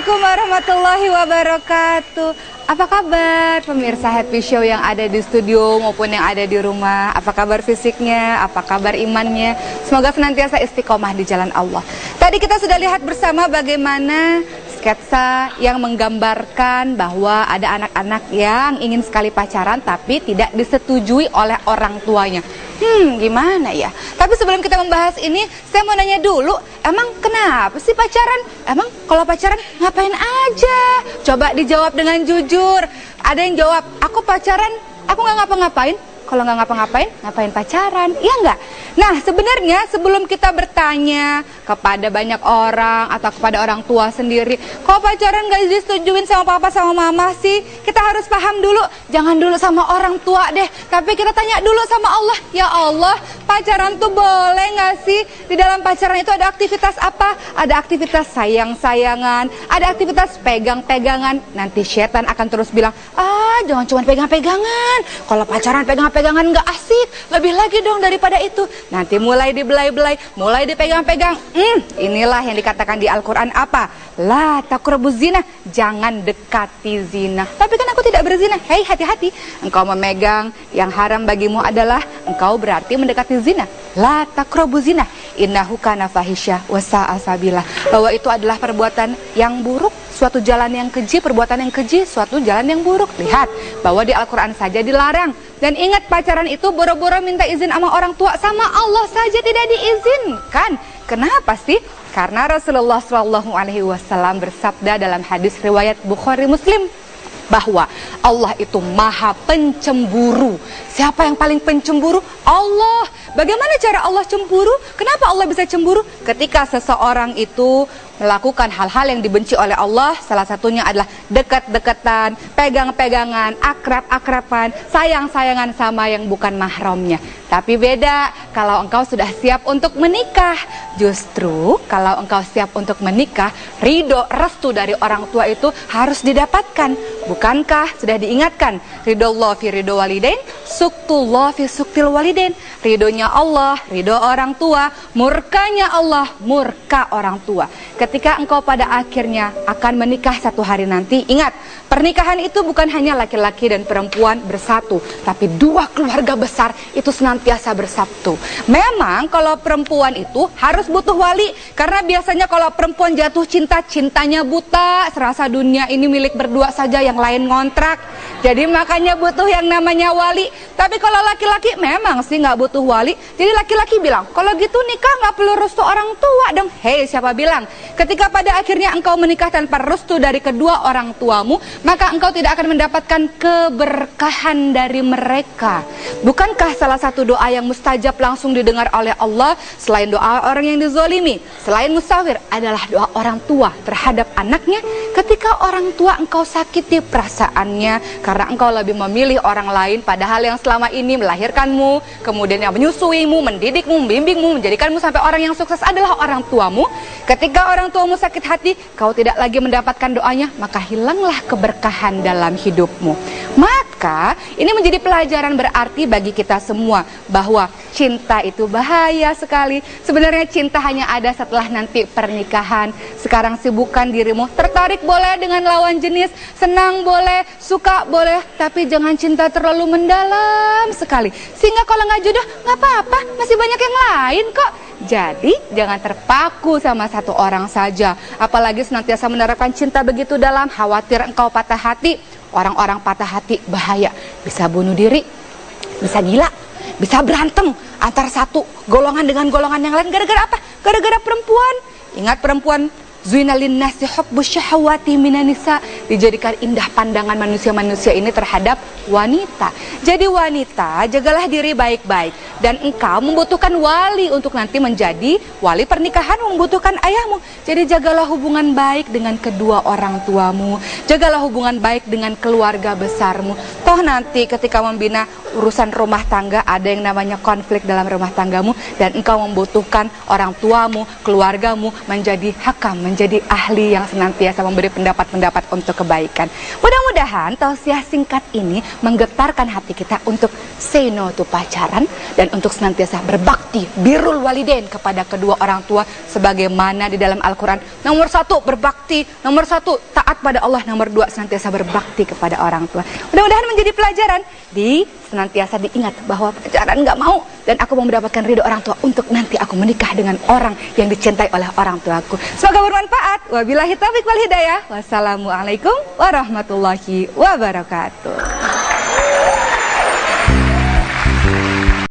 Assalamualaikum warahmatullahi wabarakatuh. Apa kabar pemirsa Happy Show yang ada di studio maupun yang ada di rumah? Apa kabar fisiknya? Apa kabar imannya? Semoga senantiasa istiqomah di jalan Allah. Tadi kita sudah lihat bersama bagaimana sketsa yang menggambarkan bahwa ada anak-anak yang ingin sekali pacaran tapi tidak disetujui oleh orang tuanya. Gimana ya? Tapi sebelum kita membahas ini, saya mau nanya dulu, emang kenapa sih pacaran? Emang kalau pacaran ngapain aja? Coba dijawab dengan jujur. Ada yang jawab, aku pacaran, aku nggak ngapa-ngapain. Kalau nggak ngapa-ngapain, ngapain pacaran? Iya nggak? Nah, sebenarnya sebelum kita bertanya kepada banyak orang atau kepada orang tua sendiri, kok pacaran nggak disetujuin sama papa sama mama sih? Kita harus paham dulu, jangan dulu sama orang tua deh, tapi kita tanya dulu sama Allah. Ya Allah, pacaran tuh boleh nggak sih? Di dalam pacaran itu ada aktivitas apa? Ada aktivitas sayang-sayangan, ada aktivitas pegang-pegangan. Nanti setan akan terus bilang, jangan cuma pegang-pegangan. Kalau pacaran pegang-pegangan nggak asik, lebih lagi dong daripada itu. Nanti mulai dibelai-belai, mulai dipegang-pegang. Inilah yang dikatakan di Al-Quran apa? La taqrabuz zina, jangan dekati zina. Tapi kan aku tidak berzina. Hei, hati-hati. Engkau memegang yang haram bagimu adalah engkau berarti mendekati zina. La taqrabuz zina, innahu kana fahisya wa sa'a sabila. Bahwa itu adalah perbuatan yang buruk, suatu jalan yang keji, perbuatan yang keji, suatu jalan yang buruk. Lihat bahwa di Al-Quran saja dilarang. Dan ingat, pacaran itu boro-boro minta izin sama orang tua, sama Allah saja tidak diizinkan. Kenapa sih? Karena Rasulullah SAW bersabda dalam hadis riwayat Bukhari Muslim bahwa Allah itu maha pencemburu. Siapa yang paling pencemburu? Allah. Bagaimana cara Allah cemburu? Kenapa Allah bisa cemburu? Ketika seseorang itu melakukan hal-hal yang dibenci oleh Allah, salah satunya adalah dekat-dekatan, pegang-pegangan, akrab-akraban, sayang-sayangan sama yang bukan mahramnya. Tapi beda kalau engkau sudah siap untuk menikah. Justru kalau engkau siap untuk menikah, ridho, restu dari orang tua itu harus didapatkan. Bukankah sudah diingatkan? Ridho Allah fi ridho walidain, suktullah fi suktil walidain. Ridhonya Allah, ridho orang tua, murkanya Allah, murka orang tua. Ketika engkau pada akhirnya akan menikah satu hari nanti, ingat, pernikahan itu bukan hanya laki-laki dan perempuan bersatu, tapi dua keluarga besar itu senantiasa bersatu. Memang kalau perempuan itu harus butuh wali, karena biasanya kalau perempuan jatuh cinta, cintanya buta, serasa dunia ini milik berdua saja, yang lain ngontrak. Jadi makanya butuh yang namanya wali. Tapi kalau laki-laki memang sih nggak butuh wali. Jadi laki-laki bilang, kalau gitu nikah nggak perlu restu orang tua dong. Hei, siapa bilang? Ketika pada akhirnya engkau menikah tanpa restu dari kedua orang tuamu, maka engkau tidak akan mendapatkan keberkahan dari mereka. Bukankah salah satu doa yang mustajab langsung didengar oleh Allah selain doa orang yang dizolimi, selain musawir, adalah doa orang tua terhadap anaknya? Ketika orang tua engkau sakiti perasaannya karena engkau lebih memilih orang lain, padahal yang selama ini melahirkanmu, kemudian yang menyusuimu, mendidikmu, membimbingmu, menjadikanmu sampai orang yang sukses adalah orang tuamu. Ketika orang tuamu sakit hati, kau tidak lagi mendapatkan doanya, maka hilanglah keberkahan dalam hidupmu. Maka ini menjadi pelajaran berarti bagi kita semua bahwa cinta itu bahaya sekali. Sebenarnya cinta hanya ada setelah nanti pernikahan. Sekarang sibukkan dirimu, tertarik boleh dengan lawan jenis, senang boleh, suka boleh, tapi jangan cinta terlalu mendalam sekali. Sehingga kalau nggak jodoh, nggak apa-apa, masih banyak yang lain kok. Jadi jangan terpaku sama satu orang saja. Apalagi senantiasa menerapkan cinta begitu dalam, khawatir engkau patah hati. Orang-orang patah hati bahaya, bisa bunuh diri, bisa gila, bisa berantem antara satu golongan dengan golongan yang lain. Gara-gara apa? Gara-gara perempuan. Ingat, perempuan zuinalin nasi hubbus syahawati minan nisa, dijadikan indah pandangan manusia-manusia ini terhadap wanita. Jadi wanita, jagalah diri baik-baik. Dan engkau membutuhkan wali untuk nanti menjadi wali pernikahan, membutuhkan ayahmu. Jadi jagalah hubungan baik dengan kedua orang tuamu, jagalah hubungan baik dengan keluarga besarmu. Toh nanti ketika membina urusan rumah tangga, ada yang namanya konflik dalam rumah tanggamu, dan engkau membutuhkan orang tuamu, keluargamu menjadi hakam, menjadi ahli yang senantiasa memberi pendapat-pendapat untuk kebaikan. Mudah-mudahan tausiah singkat ini menggetarkan hati kita untuk say no to pacaran dan untuk senantiasa berbakti birrul walidain kepada kedua orang tua sebagaimana di dalam Al-Quran. Nomor 1 berbakti, nomor 1 taat pada Allah, nomor 2 senantiasa berbakti kepada orang tua. Mudah-mudahan menjadi pelajaran senantiasa diingat bahwa pacaran nggak mau dan aku mau mendapatkan ridho orang tua untuk nanti aku menikah dengan orang yang dicintai oleh orang tuaku. Semoga bermanfaat. Wabillahi taufiq wal hidayah. Wassalamualaikum warahmatullahi wabarakatuh.